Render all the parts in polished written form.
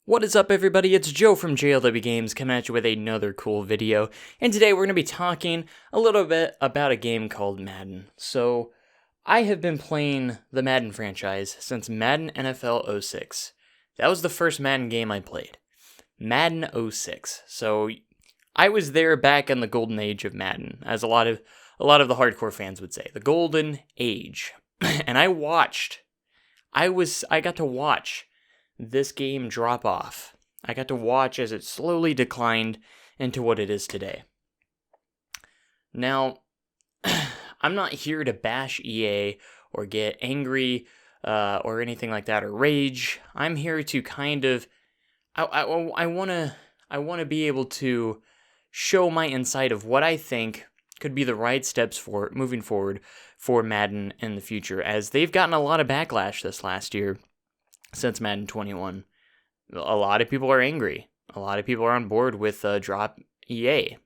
What is up, everybody? It's Joe from JLW Games coming at you with another cool video. And today we're going to be talking a little bit about a game called Madden. So, I have been playing the Madden franchise since Madden NFL 06. That was the first Madden game I played. Madden 06. So, I was there back in the golden age of Madden, as a lot of the hardcore fans would say. The golden age. And I got to watch this game drop off. I got to watch as it slowly declined into what it is today. Now, I'm not here to bash EA or get angry or anything like that or rage. I'm here to kind of I want to be able to show my insight of what I think could be the right steps for moving forward for Madden in the future, as they've gotten a lot of backlash this last year. Since Madden 21, a lot of people are angry. A lot of people are on board with drop EA.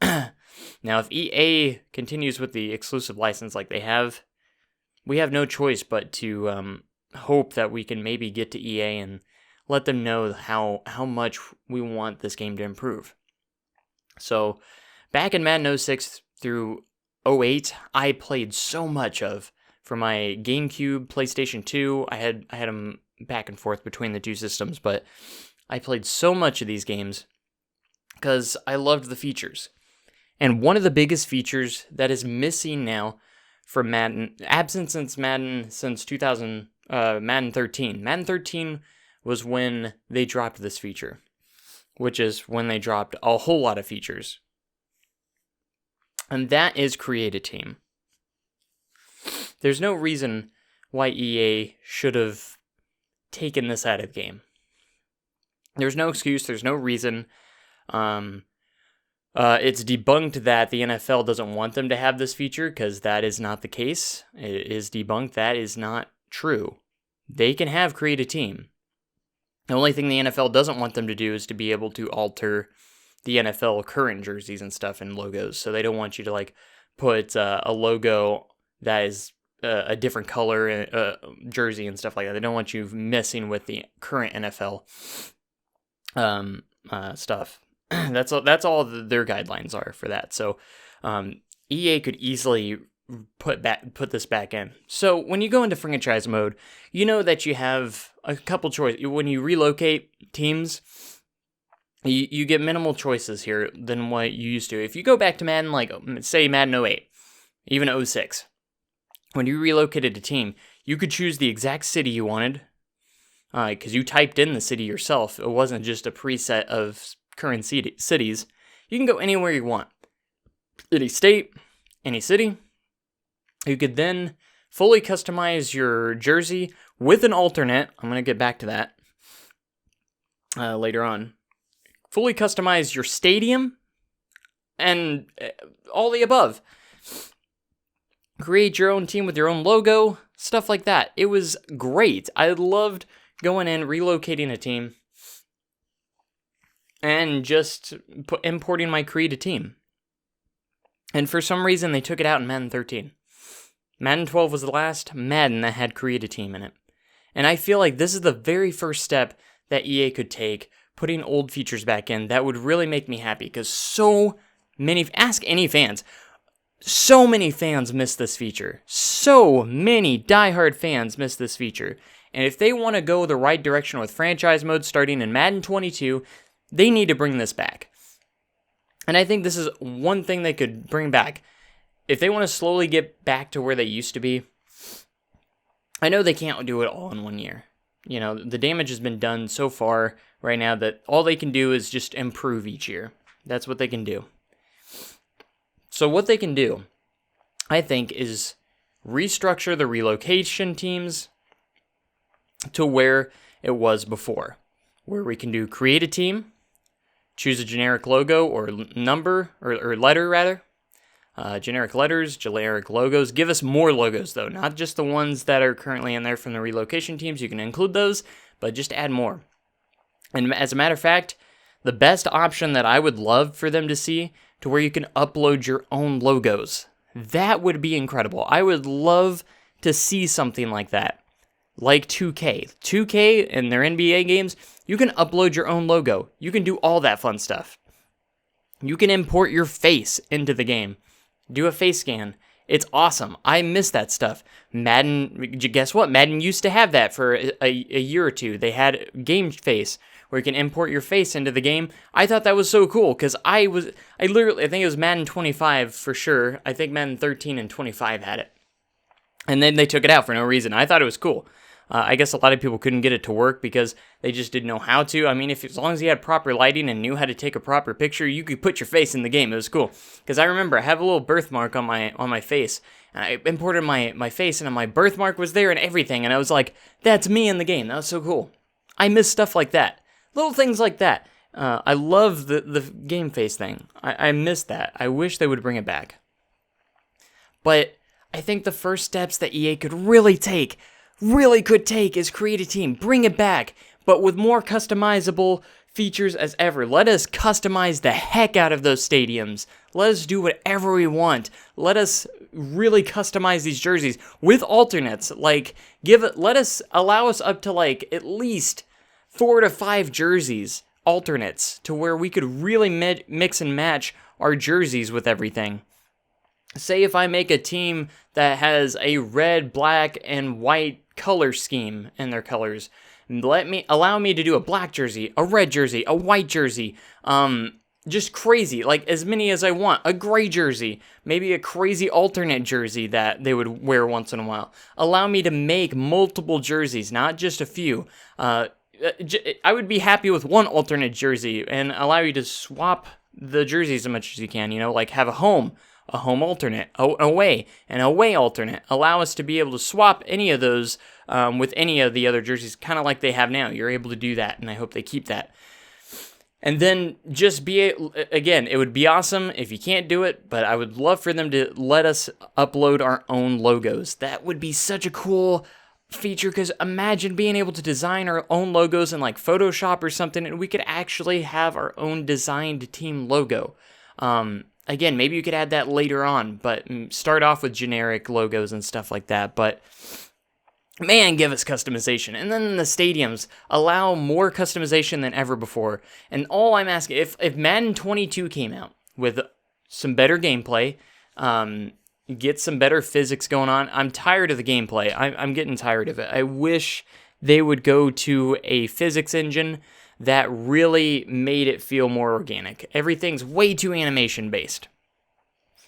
Now, if EA continues with the exclusive license like they have, we have no choice but to hope that we can maybe get to EA and let them know how much we want this game to improve. So, back in Madden 06 through 08, I played so much of. For my GameCube, PlayStation 2, I had them back and forth between the two systems, but I played so much of these games because I loved the features. And one of the biggest features that is missing now from Madden, absent since Madden 2000, Madden 13. Madden 13 was when they dropped this feature, which is when they dropped a whole lot of features. And that is create a team. There's no reason why EA should have taken this out of the game. There's no excuse. There's no reason. It's debunked that the NFL doesn't want them to have this feature, because that is not the case. It is debunked. That is not true. They can have create a team. The only thing the NFL doesn't want them to do is to be able to alter the NFL current jerseys and stuff and logos. So they don't want you to put a logo that is a different color jersey and stuff like that. They don't want you messing with the current NFL stuff. That's all their guidelines are for that. So EA could easily put this back in. So when you go into franchise mode, you know that you have a couple choices. When you relocate teams, you get minimal choices here than what you used to. If you go back to Madden, say Madden 08, even 06, when you relocated a team, you could choose the exact city you wanted, because you typed in the city yourself. It wasn't just a preset of current cities. You can go anywhere you want. Any state, any city. You could then fully customize your jersey with an alternate. I'm going to get back to that later on. Fully customize your stadium and all the above. Create your own team with your own logo, stuff like that. It was great. I loved going in, relocating a team, and just importing my create a team. And for some reason, they took it out in Madden 13. Madden 12 was the last Madden that had create a team in it. And I feel like this is the very first step that EA could take, putting old features back in. That would really make me happy, because so many, ask any fans, so many fans miss this feature. So many diehard fans miss this feature. And if they want to go the right direction with franchise mode starting in Madden 22, they need to bring this back. And I think this is one thing they could bring back. If they want to slowly get back to where they used to be, I know they can't do it all in 1 year. You know, the damage has been done so far right now that all they can do is just improve each year. That's what they can do. So what they can do, I think, is restructure the relocation teams to where it was before, where we can do create a team, choose a generic logo or number, or letter rather, generic letters, generic logos. Give us more logos, though, not just the ones that are currently in there from the relocation teams. You can include those, but just add more. And as a matter of fact, the best option that I would love for them to see, to where you can upload your own logos. That would be incredible. I would love to see something like that. like 2K. 2K and their NBA games, you can upload your own logo. You can do all that fun stuff. You can import your face into the game. Do a face scan. It's awesome. I miss that stuff. Madden, guess what? Madden used to have that for a year or two. They had Game Face, where you can import your face into the game. I thought that was so cool, because I think it was Madden 25 for sure. I think Madden 13 and 25 had it. And then they took it out for no reason. I thought it was cool. I guess a lot of people couldn't get it to work because they just didn't know how to. I mean, as long as you had proper lighting and knew how to take a proper picture, you could put your face in the game. It was cool. Because I remember I have a little birthmark on my face, and I imported my face, and my birthmark was there and everything, and I was like, that's me in the game. That was so cool. I miss stuff like that. Little things like that. I love the game face thing. I miss that. I wish they would bring it back. But I think the first steps that EA could really could take is create a team, bring it back, but with more customizable features as ever. Let us customize the heck out of those stadiums. Let us do whatever we want. Let us really customize these jerseys with alternates. Like, allow us up to like at least 4 to 5 jerseys, alternates, to where we could really mix and match our jerseys with everything. Say if I make a team that has a red, black, and white color scheme in their colors, allow me to do a black jersey, a red jersey, a white jersey, just crazy, like as many as I want, a gray jersey, maybe a crazy alternate jersey that they would wear once in a while. Allow me to make multiple jerseys, not just a few. I would be happy with one alternate jersey and allow you to swap the jerseys as much as you can, like have a home alternate, away, and away alternate. Allow us to be able to swap any of those with any of the other jerseys, kind of like they have now. You're able to do that, and I hope they keep that. And then just again, it would be awesome if you can't do it, but I would love for them to let us upload our own logos. That would be such a cool feature, because imagine being able to design our own logos in like Photoshop or something, and we could actually have our own designed team logo. Again, maybe you could add that later on, but start off with generic logos and stuff like that. But man, give us customization. And then in the stadiums, allow more customization than ever before. And all I'm asking, if Madden 22 came out with some better gameplay, get some better physics going on. I'm tired of the gameplay. I'm getting tired of it. I wish they would go to a physics engine that really made it feel more organic. Everything's way too animation based.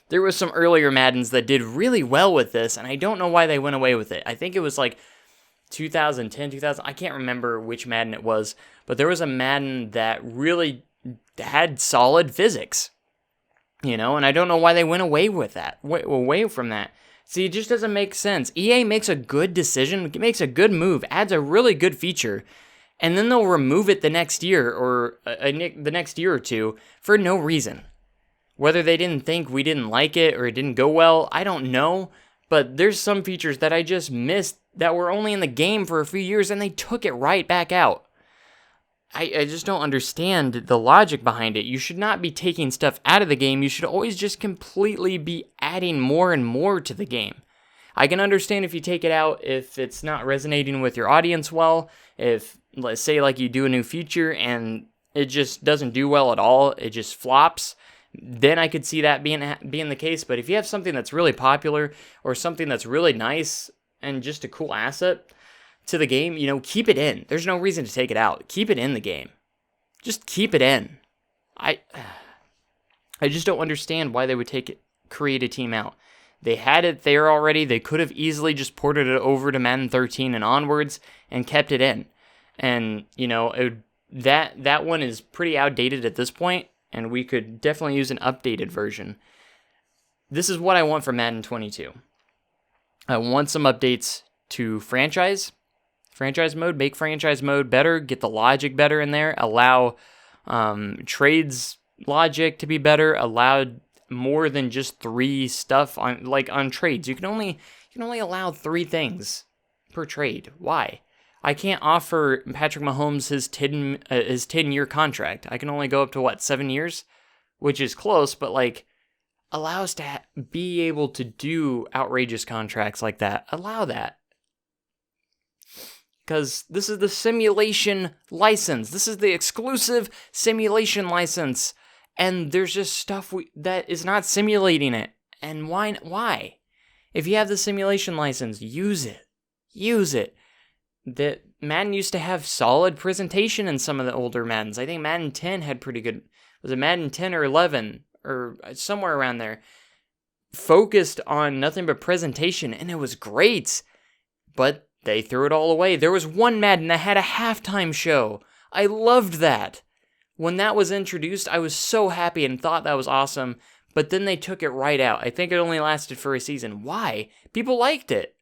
There was some earlier Maddens that did really well with this, and I don't know why they went away with it. I think it was like 2010, 2000. I can't remember which Madden it was, but there was a Madden that really had solid physics, and I don't know why they went away with that, away from that. See, it just doesn't make sense. EA makes a good decision, makes a good move, adds a really good feature, and then they'll remove it the next year or the next year or two for no reason. Whether they didn't think we didn't like it or it didn't go well, I don't know. But there's some features that I just missed that were only in the game for a few years, and they took it right back out. I just don't understand the logic behind it. You should not be taking stuff out of the game. You should always just completely be adding more and more to the game. I can understand if you take it out if it's not resonating with your audience well. If, let's say, like you do a new feature and it just doesn't do well at all, it just flops, then I could see that being the case. But if you have something that's really popular or something that's really nice and just a cool asset to the game, keep it in. There's no reason to take it out. Keep it in the game. Just keep it in. I just don't understand why they would create a team out. They had it there already. They could have easily just ported it over to Madden 13 and onwards and kept it in. And, that one is pretty outdated at this point, and we could definitely use an updated version. This is what I want for Madden 22. I want some updates to franchise mode, make franchise mode better, get the logic better in there, allow trades logic to be better, allow more than just 3 stuff on trades. You can only allow 3 things per trade. Why? I can't offer Patrick Mahomes his 10-year contract. I can only go up to 7 years, which is close, but allow us to be able to do outrageous contracts like that. Allow that. because this is the simulation license. This is the exclusive simulation license, and there's just stuff that is not simulating it. And why? If you have the simulation license, use it. Use it. That Madden used to have solid presentation in some of the older Maddens. I think Madden 10 had pretty good. Was it Madden 10 or 11 or somewhere around there? Focused on nothing but presentation, and it was great. But they threw it all away. There was one Madden that had a halftime show. I loved that. When that was introduced, I was so happy and thought that was awesome. But then they took it right out. I think it only lasted for a season. Why? People liked it.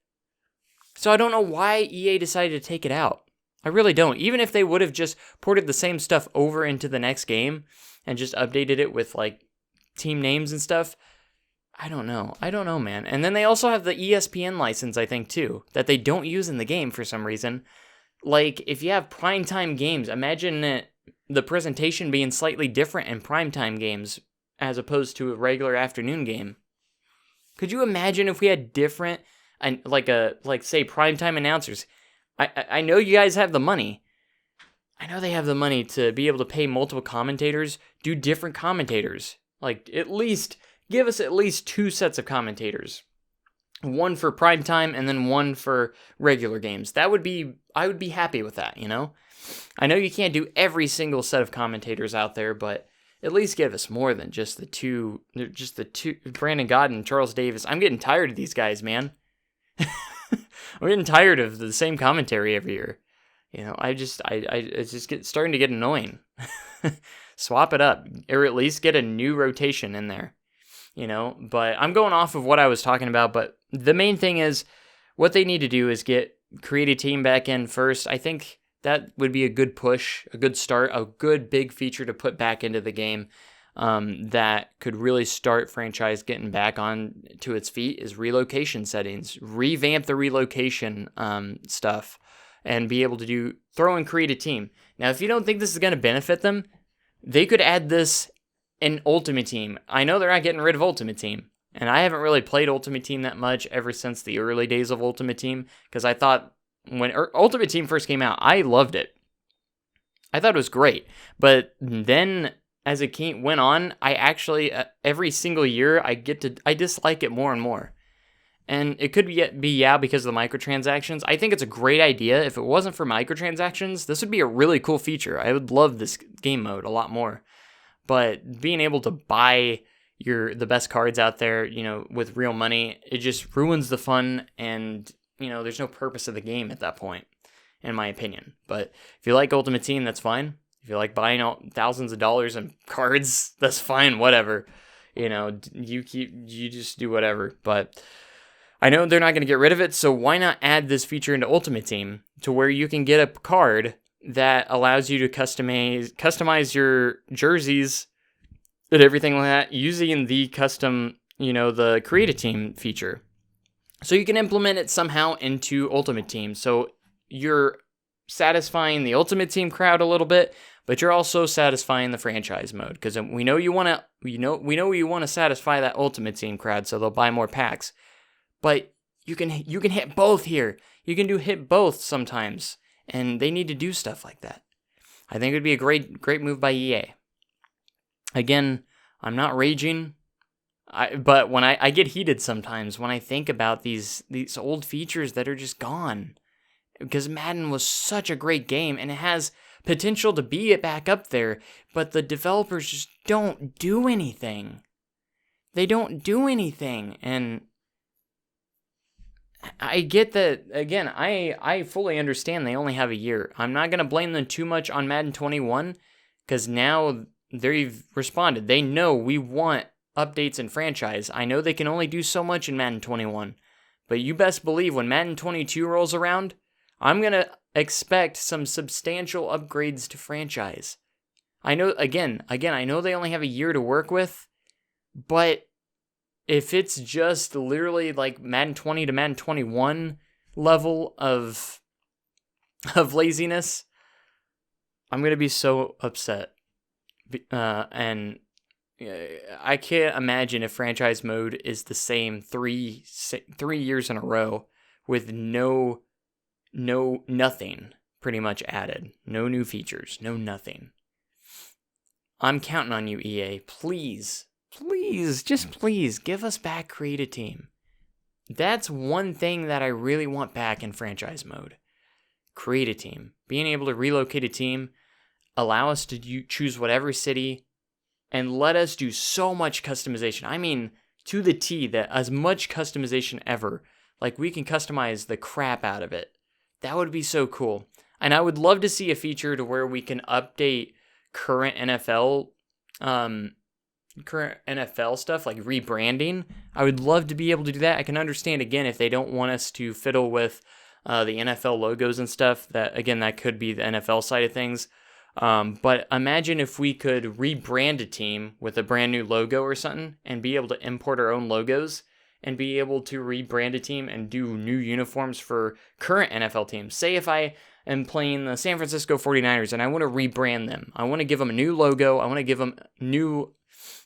So I don't know why EA decided to take it out. I really don't. Even if they would have just ported the same stuff over into the next game and just updated it with like team names and stuff, I don't know. I don't know, man. And then they also have the ESPN license, I think, too, that they don't use in the game for some reason. Like, if you have primetime games, imagine the presentation being slightly different in primetime games as opposed to a regular afternoon game. Could you imagine if we had different, like say, primetime announcers? I know you guys have the money. I know they have the money to be able to pay multiple commentators, do different commentators. Like, give us at least 2 sets of commentators. One for primetime and then one for regular games. I would be happy with that, you know? I know you can't do every single set of commentators out there, but at least give us more than just the two, Brandon Gaudin and Charles Davis. I'm getting tired of these guys, man. I'm getting tired of the same commentary every year. You know, it's just starting to get annoying. Swap it up, or at least get a new rotation in there. You know, but I'm going off of what I was talking about, but the main thing is what they need to do is create a team back in first. I think that would be a good push, a good start, a good big feature to put back into the game that could really start franchise getting back on to its feet is relocation settings. Revamp the relocation stuff and be able to throw and create a team. Now, if you don't think this is going to benefit them, they could add this in Ultimate Team. I know they're not getting rid of Ultimate Team, and I haven't really played Ultimate Team that much ever since the early days of Ultimate Team, because I thought when Ultimate Team first came out, I loved it. I thought it was great, but then as it went on, I actually, every single year, I dislike it more and more. And it could be because of the microtransactions. I think it's a great idea. If it wasn't for microtransactions, this would be a really cool feature. I would love this game mode a lot more. But being able to buy the best cards out there, you know, with real money, it just ruins the fun, and, you know, there's no purpose of the game at that point, in my opinion. But if you like Ultimate Team, that's fine. If you like buying thousands of dollars in cards, that's fine, whatever. You know, you just do whatever. But I know they're not going to get rid of it, so why not add this feature into Ultimate Team to where you can get a card that allows you to customize your jerseys and everything like that using the custom, you know, the Create a Team feature. So you can implement it somehow into Ultimate Team. So you're satisfying the Ultimate Team crowd a little bit, but you're also satisfying the franchise mode, because we know you want to satisfy that Ultimate Team crowd, so they'll buy more packs. But you can hit both here. You can hit both sometimes, and they need to do stuff like that. I think it would be a great move by EA. Again, I'm not raging, but when I get heated sometimes when I think about these old features that are just gone, because Madden was such a great game and it has potential to be back up there, but the developers just don't do anything. They don't do anything, and I get that. Again, I fully understand they only have a year. I'm not going to blame them too much on Madden 21, because now they've responded. They know we want updates in franchise. I know they can only do so much in Madden 21, but you best believe when Madden 22 rolls around, I'm going to expect some substantial upgrades to franchise. I know, again, I know they only have a year to work with, but if it's just literally like Madden 20 to Madden 21 level of laziness, I'm going to be so upset. And I can't imagine if franchise mode is the same 3 years in a row with no nothing pretty much added. No new features, no nothing. I'm counting on you, EA. Please, just please give us back Create a Team. That's one thing that I really want back in franchise mode. Create a team. Being able to relocate a team, allow us to choose whatever city, and let us do so much customization. I mean, to the T, that as much customization ever. Like, we can customize the crap out of it. That would be so cool. And I would love to see a feature to where we can update current NFL stuff, like rebranding. I would love to be able to do that. I can understand, again, if they don't want us to fiddle with the NFL logos and stuff, that, again, that could be the NFL side of things. But imagine if we could rebrand a team with a brand new logo or something and be able to import our own logos and be able to rebrand a team and do new uniforms for current NFL teams. Say if I am playing the San Francisco 49ers and I want to rebrand them. I want to give them a new logo. I want to give them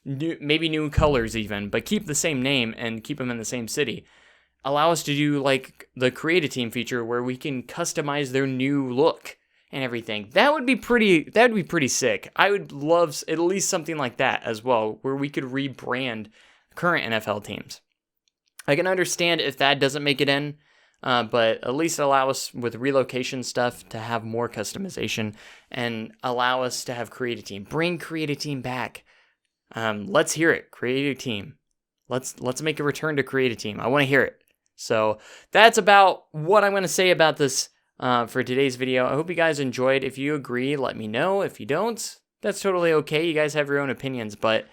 maybe new colors even, but keep the same name and keep them in the same city. Allow us to do like the Create a Team feature where we can customize their new look and everything. That would be pretty sick. I would love at least something like that as well, where we could rebrand current NFL teams. I can understand if that doesn't make it in, but at least allow us with relocation stuff to have more customization and allow us to have Create a Team. Bring Create a Team back. Let's hear it. Create a Team. Let's make a return to Create a Team. I want to hear it. So that's about what I'm going to say about this for today's video. I hope you guys enjoyed. If you agree, let me know. If you don't, that's totally okay. You guys have your own opinions, but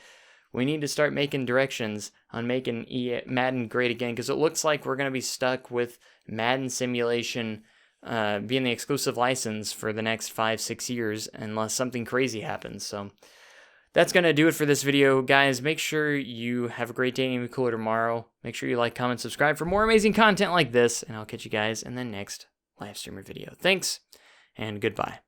we need to start making directions on making Madden great again, because it looks like we're going to be stuck with Madden Simulation being the exclusive license for the next 5-6 years unless something crazy happens. So that's going to do it for this video, guys. Make sure you have a great day and even cooler tomorrow. Make sure you like, comment, subscribe for more amazing content like this, and I'll catch you guys in the next live streamer video. Thanks, and goodbye.